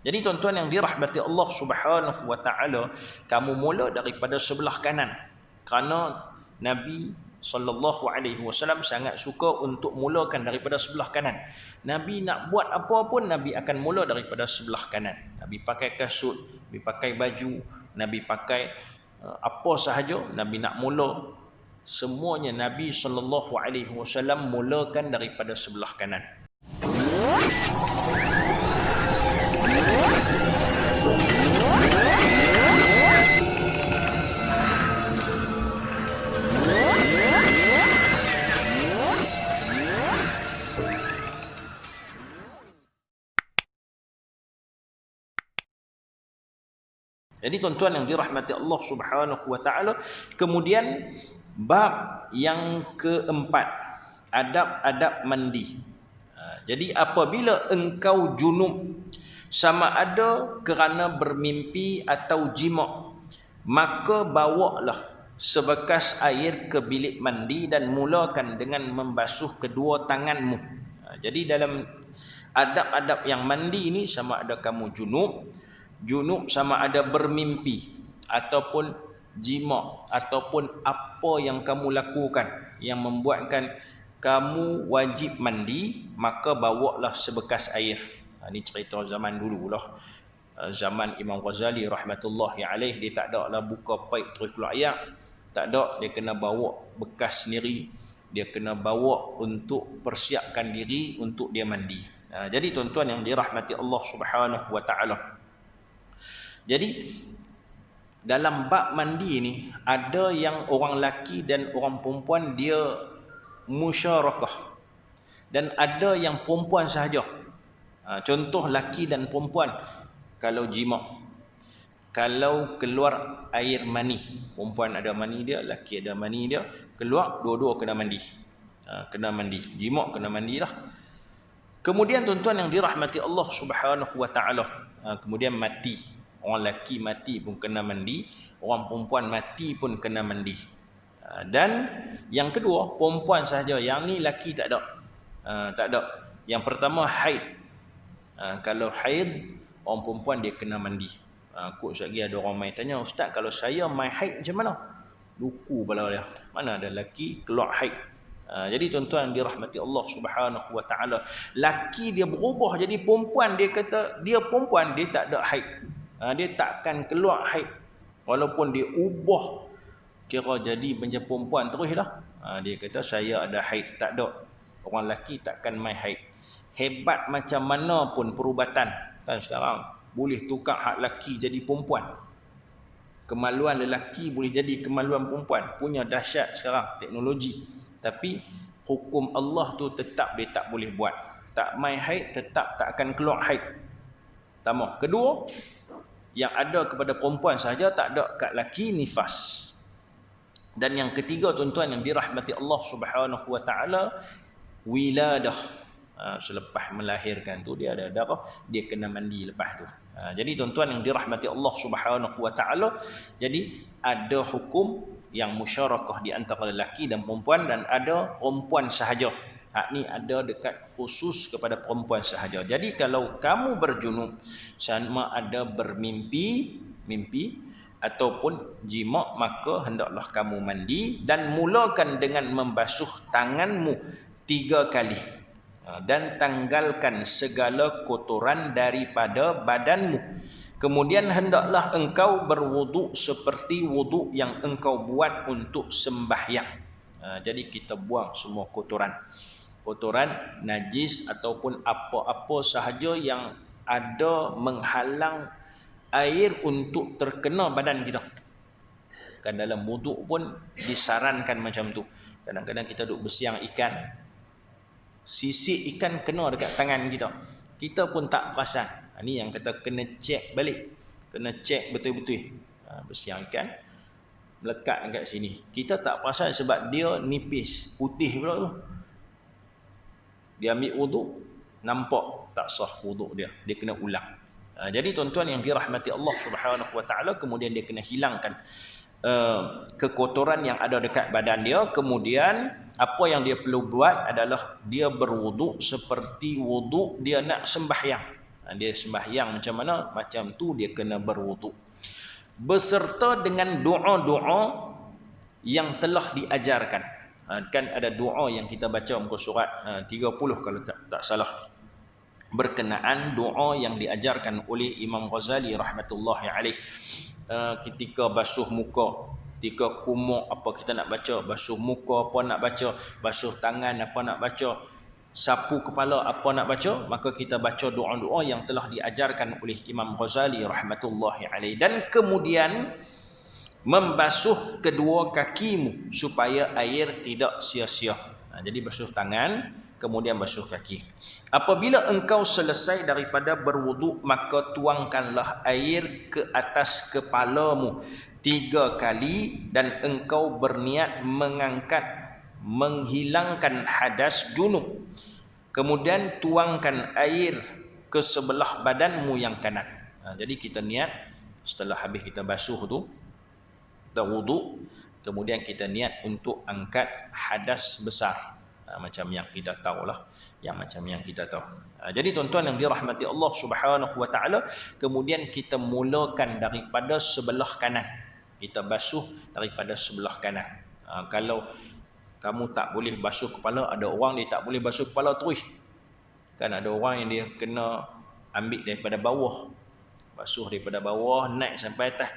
Jadi tuan-tuan yang dirahmati Allah Subhanahu wa taala, kamu mula daripada sebelah kanan. Kerana Nabi sallallahu alaihi wasallam sangat suka untuk mulakan daripada sebelah kanan. Nabi nak buat apa pun Nabi akan mula daripada sebelah kanan. Nabi pakai kasut, Nabi pakai baju, Nabi pakai apa sahaja, Nabi nak mula, semuanya Nabi sallallahu alaihi wasallam mulakan daripada sebelah kanan. Jadi tuan-tuan yang dirahmati Allah Subhanahu wa taala, kemudian bab yang keempat, adab-adab mandi. Jadi apabila engkau junub, sama ada kerana bermimpi atau jima', maka bawalah sebekas air ke bilik mandi dan mulakan dengan membasuh kedua tanganmu. Jadi dalam adab-adab yang mandi ini, sama ada kamu junub sama ada bermimpi ataupun jima' ataupun apa yang kamu lakukan yang membuatkan kamu wajib mandi, maka bawalah sebekas air. Ini cerita zaman dulu lah. Zaman Imam Ghazali rahmatullahi alaih, dia tak ada lah buka paip terus keluar air. Tak ada, dia kena bawa bekas sendiri. Dia kena bawa untuk persiapkan diri untuk dia mandi. Jadi tuan-tuan yang dirahmati Allah Subhanahu wa taala, jadi dalam bab mandi ni, ada yang orang lelaki dan orang perempuan dia musyarakah, dan ada yang perempuan sahaja. Contoh lelaki dan perempuan, kalau jima', kalau keluar air mani, perempuan ada mani dia, lelaki ada mani dia, keluar, dua-dua kena mandi. Kena mandi, jima' kena mandilah. Kemudian tuan-tuan yang dirahmati Allah Subhanahu wa taala, kemudian mati. Orang lelaki mati pun kena mandi, orang perempuan mati pun kena mandi. Dan yang kedua, perempuan sahaja. Yang ni lelaki tak ada. Tak ada. Yang pertama, haid. Kalau haid, orang perempuan dia kena mandi. Kok lagi ada orang main tanya, Ustaz, kalau saya main haid macam mana? Luku pula dia. Mana ada lelaki keluar haid? Jadi tuan-tuan dirahmati Allah Subhanahu wa taala, lelaki dia berubah jadi perempuan, dia kata dia perempuan, dia tak ada haid. Dia takkan keluar haid walaupun dia ubah kira jadi macam perempuan terus dah. Dia kata saya ada haid. Tak ada. Orang lelaki takkan main haid. Hebat macam mana pun perubatan kan sekarang, boleh tukar hak lelaki jadi perempuan. Kemaluan lelaki boleh jadi kemaluan perempuan. Punya dahsyat sekarang teknologi. Tapi hukum Allah tu tetap dia tak boleh buat. Tak main haid, tetap tak akan keluar haid. Pertama. Kedua, yang ada kepada perempuan sahaja, tak ada kat lelaki, nifas. Dan yang ketiga tuan-tuan yang dirahmati Allah Subhanahu wa taala, wiladah. Selepas melahirkan tu dia ada darah, dia kena mandi lepas tu. Jadi tuan-tuan yang dirahmati Allah Subhanahu wa taala, jadi ada hukum yang musyarakah di antara lelaki dan perempuan, dan ada perempuan sahaja. Hak ni ada dekat khusus kepada perempuan sahaja. Jadi kalau kamu berjunub, sama ada bermimpi, ataupun jima', maka hendaklah kamu mandi dan mulakan dengan membasuh tanganmu 3 kali. Dan tanggalkan segala kotoran daripada badanmu. Kemudian hendaklah engkau berwuduk seperti wuduk yang engkau buat untuk sembahyang. Jadi kita buang semua kotoran najis ataupun apa-apa sahaja yang ada menghalang air untuk terkena badan kita. Kan dalam wuduk pun disarankan macam tu. Kadang-kadang kita duk bersiang ikan, sisik ikan kena dekat tangan kita, kita pun tak perasan. Ini yang kata kena cek balik, kena cek betul-betul. Bersiang ikan melekat dekat sini, kita tak perasan sebab dia nipis, putih pula tu. Dia ambil wuduk, nampak tak sah wuduk dia, dia kena ulang. Jadi tuan-tuan yang dirahmati Allah Subhanahu wa taala, kemudian dia kena hilangkan kekotoran yang ada dekat badan dia. Kemudian apa yang dia perlu buat adalah dia berwuduk seperti wuduk dia nak sembahyang. Dia sembahyang macam mana, macam tu dia kena berwuduk. Beserta dengan doa-doa yang telah diajarkan. Kan ada doa yang kita baca muka surat 30 kalau tak salah, berkenaan doa yang diajarkan oleh Imam Ghazali rahmatullahi alaih. Ketika basuh muka, ketika kumuk apa kita nak baca, basuh muka apa nak baca, basuh tangan apa nak baca, sapu kepala apa nak baca, maka kita baca doa-doa yang telah diajarkan oleh Imam Ghazali rahmatullahi alaih. Dan kemudian membasuh kedua kakimu supaya air tidak sia-sia. Jadi basuh tangan, kemudian basuh kaki. Apabila engkau selesai daripada berwuduk, maka tuangkanlah air ke atas kepalamu 3 kali dan engkau berniat menghilangkan hadas junub. Kemudian tuangkan air ke sebelah badanmu yang kanan. Jadi kita niat setelah habis kita basuh tu, kita wuduk, kemudian kita niat untuk angkat hadas besar. Macam yang kita tahulah, Jadi tuan-tuan yang dirahmati Allah Subhanahu wa taala, kemudian kita mulakan daripada sebelah kanan. Kita basuh daripada sebelah kanan. Kalau kamu tak boleh basuh kepala, ada orang dia tak boleh basuh kepala terus. Kan ada orang yang dia kena ambil daripada bawah. Basuh daripada bawah naik sampai atas.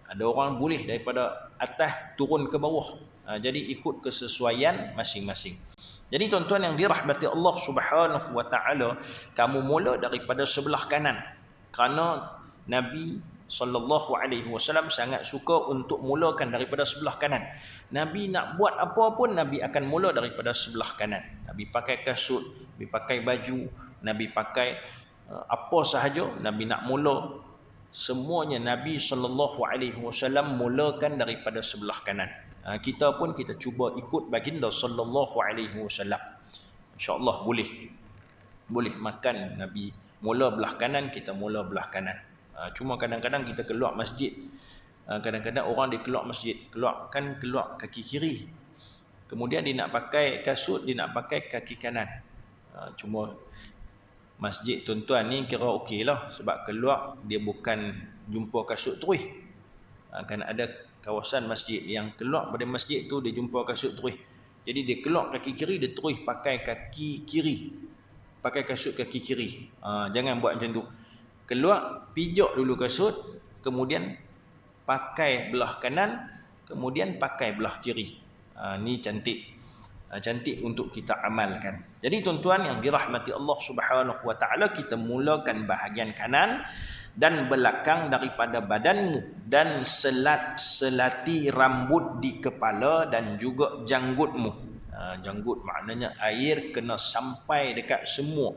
Ada orang boleh daripada atas turun ke bawah. Jadi ikut kesesuaian masing-masing. Jadi tuan-tuan yang dirahmati Allah Subhanahu wa taala, kamu mula daripada sebelah kanan. Kerana Nabi sallallahu alaihi wasallam sangat suka untuk mulakan daripada sebelah kanan. Nabi nak buat apa pun Nabi akan mula daripada sebelah kanan. Nabi pakai kasut, Nabi pakai baju, Nabi pakai apa sahaja, Nabi nak mula, semuanya Nabi sallallahu alaihi wasallam mulakan daripada sebelah kanan. Kita pun kita cuba ikut baginda sallallahu alaihi wasallam. Insya-Allah boleh makan Nabi mula belah kanan, kita mula belah kanan. Cuma kadang-kadang kita keluar masjid, kadang-kadang orang dia keluar masjid, keluar kaki kiri, kemudian dia nak pakai kasut, dia nak pakai kaki kanan. Cuma masjid tuan-tuan ni kira okey lah, sebab keluar dia bukan jumpa kasut terus. Kan ada kawasan masjid yang keluar pada masjid tu dia jumpa kasut terus. Jadi dia keluar kaki kiri, dia terus pakai kaki kiri, pakai kasut kaki kiri. Jangan buat macam tu. Keluar, pijak dulu kasut, kemudian pakai belah kanan, kemudian pakai belah kiri. Ni cantik. Cantik untuk kita amalkan. Jadi tuan-tuan yang dirahmati Allah Subhanahu wa taala, kita mulakan bahagian kanan dan belakang daripada badanmu dan selati rambut di kepala dan juga janggutmu. Janggut maknanya air kena sampai dekat semua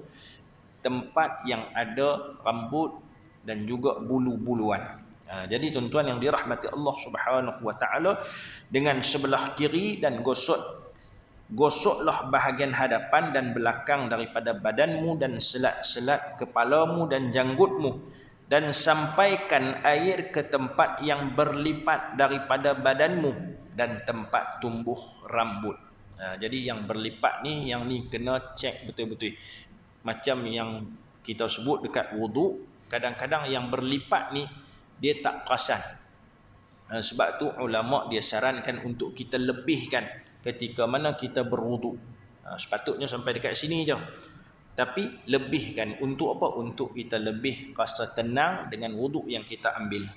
tempat yang ada rambut dan juga bulu-buluan. Jadi tuan-tuan yang dirahmati Allah Subhanahu wa taala, dengan sebelah kiri dan gosoklah bahagian hadapan dan belakang daripada badanmu dan selat-selat kepalamu dan janggutmu, dan sampaikan air ke tempat yang berlipat daripada badanmu dan tempat tumbuh rambut. Jadi yang berlipat ni, yang ni kena cek betul-betul. Macam yang kita sebut dekat wuduk, kadang-kadang yang berlipat ni dia tak perasan. Sebab tu ulama dia sarankan untuk kita lebihkan ketika mana kita berwuduk. Sepatutnya sampai dekat sini je. Tapi lebihkan untuk apa? Untuk kita lebih rasa tenang dengan wuduk yang kita ambil.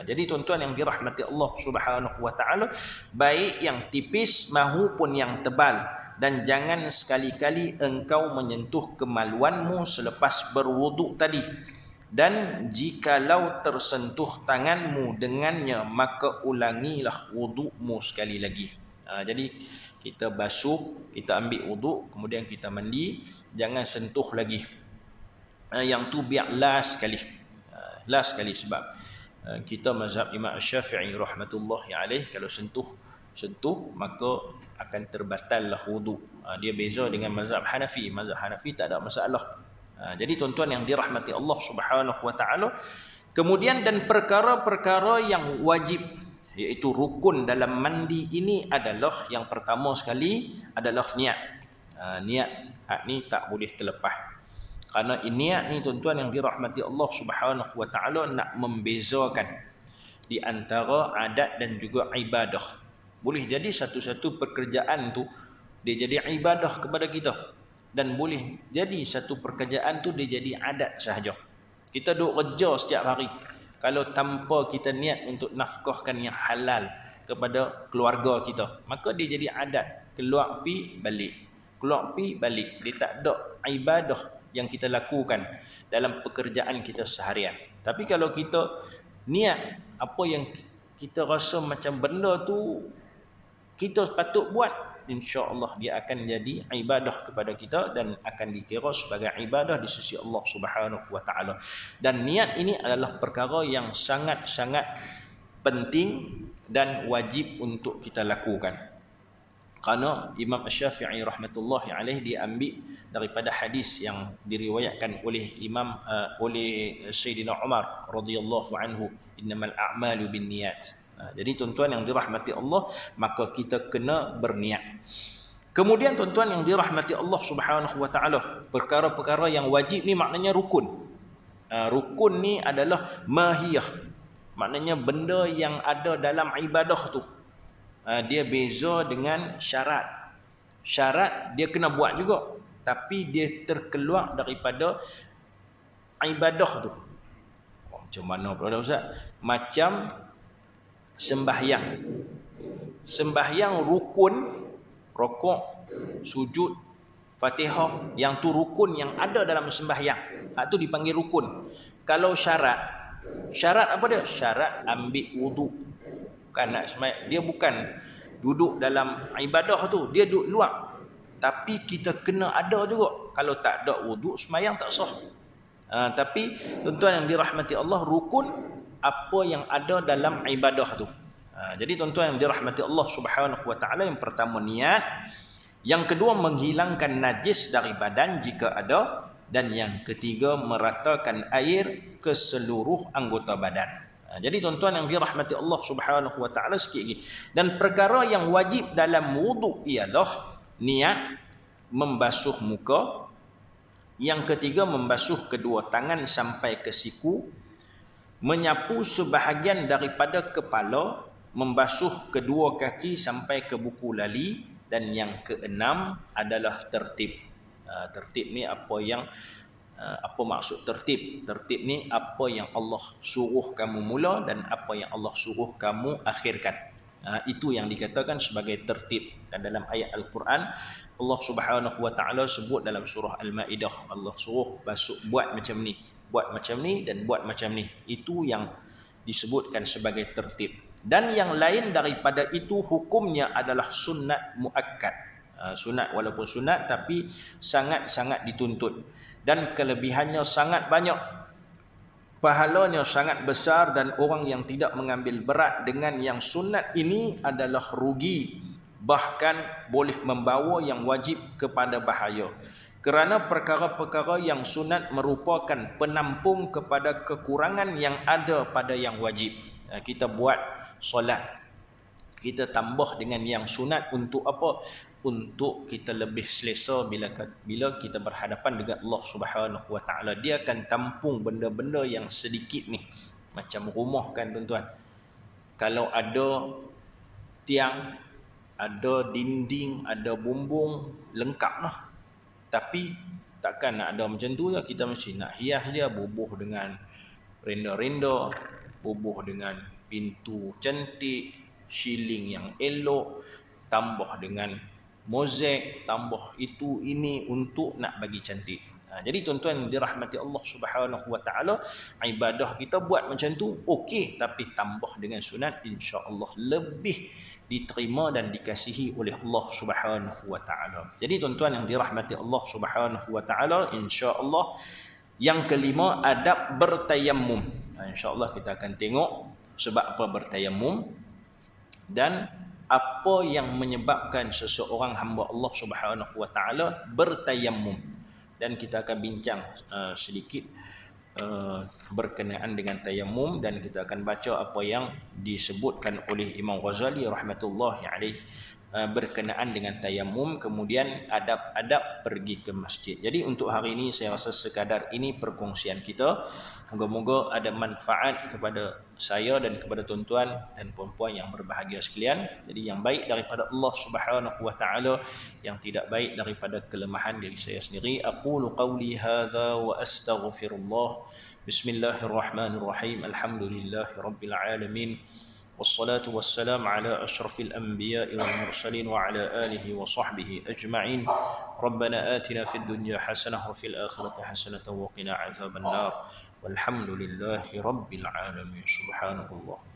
Jadi tuan-tuan yang dirahmati Allah Subhanahu wa taala, baik yang tipis maupun yang tebal, dan jangan sekali-kali engkau menyentuh kemaluanmu selepas berwuduk tadi. Dan jikalau tersentuh tanganmu dengannya, maka ulangilah wudukmu sekali lagi. Jadi kita basuh, kita ambil wuduk, kemudian kita mandi, jangan sentuh lagi. Yang tu biar last sekali sebab kita mazhab Imam Syafi'i rahmatullahi alaih, kalau sentuh maka akan terbatallah wuduk. Dia beza dengan mazhab Hanafi. Mazhab Hanafi tak ada masalah. Jadi tuan-tuan yang dirahmati Allah Subhanahu wa taala, kemudian dan perkara-perkara yang wajib, iaitu rukun dalam mandi ini adalah, yang pertama sekali adalah niat. Niat ni tak boleh terlepas. Kerana niat ni tuan-tuan yang dirahmati Allah Subhanahu wa taala nak membezakan di antara adat dan juga ibadah. Boleh jadi satu-satu pekerjaan tu dia jadi ibadah kepada kita, dan boleh jadi satu pekerjaan tu dia jadi adat sahaja. Kita duk kerja setiap hari, kalau tanpa kita niat untuk nafkahkan yang halal kepada keluarga kita, maka dia jadi adat. Keluar pi balik, keluar pi balik. Dia tak ada ibadah yang kita lakukan dalam pekerjaan kita seharian. Tapi kalau kita niat apa yang kita rasa macam benda tu kita patut buat, insya-Allah dia akan jadi ibadah kepada kita dan akan dikira sebagai ibadah di sisi Allah Subhanahu wa taala. Dan niat ini adalah perkara yang sangat-sangat penting dan wajib untuk kita lakukan. Kerana Imam Syafi'i rahmatullahi alaih diambil daripada hadis yang diriwayatkan oleh oleh Sayyidina Umar radhiyallahu anhu, innamal a'malu binniyat. Jadi tuan-tuan yang dirahmati Allah, maka kita kena berniat. Kemudian tuan-tuan yang dirahmati Allah Subhanahu wa taala, perkara-perkara yang wajib ni maknanya rukun. Rukun ni adalah mahiyah. Maknanya benda yang ada dalam ibadah tu. Dia beza dengan syarat. Syarat dia kena buat juga, tapi dia terkeluar daripada ibadah tu. Macam mana pula Ustaz? Macam sembahyang. Sembahyang rukun, rokok, sujud, Fatihah, yang tu rukun yang ada dalam sembahyang. Itu dipanggil rukun. Kalau syarat, syarat apa dia? Syarat ambil wuduk. Kan nak sembahyang, dia bukan duduk dalam ibadah tu, dia duduk luar. Tapi kita kena ada juga. Kalau tak ada wuduk, sembahyang tak sah. Tapi tuan-tuan yang dirahmati Allah, rukun apa yang ada dalam ibadah tu. Jadi tuan-tuan yang dirahmati Allah Subhanahu wa taala, yang pertama niat, yang kedua menghilangkan najis dari badan jika ada, dan yang ketiga meratakan air ke seluruh anggota badan. Jadi tuan-tuan yang dirahmati Allah Subhanahu wa taala, sikit lagi. Dan perkara yang wajib dalam wuduk ialah niat, membasuh muka, yang ketiga membasuh kedua tangan sampai ke siku, menyapu sebahagian daripada kepala, membasuh kedua kaki sampai ke buku lali, dan yang keenam adalah tertib. Tertib ni apa maksud tertib? Tertib ni apa yang Allah suruh kamu mula dan apa yang Allah suruh kamu akhirkan. Itu yang dikatakan sebagai tertib. Dan dalam ayat Al-Quran, Allah Subhanahu wa taala sebut dalam surah Al-Maidah, Allah suruh buat macam ni, buat macam ni dan buat macam ni. Itu yang disebutkan sebagai tertib. Dan yang lain daripada itu hukumnya adalah sunat muakkad. Sunat walaupun sunat tapi sangat-sangat dituntut, dan kelebihannya sangat banyak, pahalanya sangat besar, dan orang yang tidak mengambil berat dengan yang sunat ini adalah rugi, bahkan boleh membawa yang wajib kepada bahaya. Kerana perkara-perkara yang sunat merupakan penampung kepada kekurangan yang ada pada yang wajib. Kita buat solat, kita tambah dengan yang sunat untuk apa? Untuk kita lebih selesa bila kita berhadapan dengan Allah Subhanahu wa taala. Dia akan tampung benda-benda yang sedikit ni. Macam rumah kan tuan-tuan, kalau ada tiang, ada dinding, ada bumbung, lengkap lah. Tapi takkan nak ada macam tu je. Kita mesti nak hias dia, bubuh dengan renda-renda, bubuh dengan pintu cantik, shilling yang elok, tambah dengan mozaik, tambah itu ini untuk nak bagi cantik. Jadi tuan-tuan dirahmati Allah Subhanahu wa taala, ibadah kita buat macam tu okey, tapi tambah dengan sunat, insya-Allah lebih diterima dan dikasihi oleh Allah Subhanahu wa taala. Jadi tuan-tuan yang dirahmati Allah Subhanahu wa taala, insya-Allah yang kelima adab bertayammum. Insya-Allah kita akan tengok sebab apa bertayammum dan apa yang menyebabkan seseorang hamba Allah Subhanahu wa taala bertayammum, dan kita akan bincang sedikit berkenaan dengan tayammum, dan kita akan baca apa yang disebutkan oleh Imam Ghazali rahmatullahi alaih berkenaan dengan tayamum, kemudian adab-adab pergi ke masjid. Jadi untuk hari ini saya rasa sekadar ini perkongsian kita. Moga-moga ada manfaat kepada saya dan kepada tuan-tuan dan puan-puan yang berbahagia sekalian. Jadi yang baik daripada Allah Subhanahu wa taala, yang tidak baik daripada kelemahan diri saya sendiri. Aqulu qawli hadza wa astaghfirullah. Bismillahirrahmanirrahim. Alhamdulillahirabbil alamin. والصلاة والسلام على أشرف الأنبياء والمرسلين وعلى آله وصحبه أجمعين. ربنا آتنا في الدنيا حسنة وفي الآخرة حسنة وقنا عذاب النار والحمد لله رب العالمين. سبحان الله.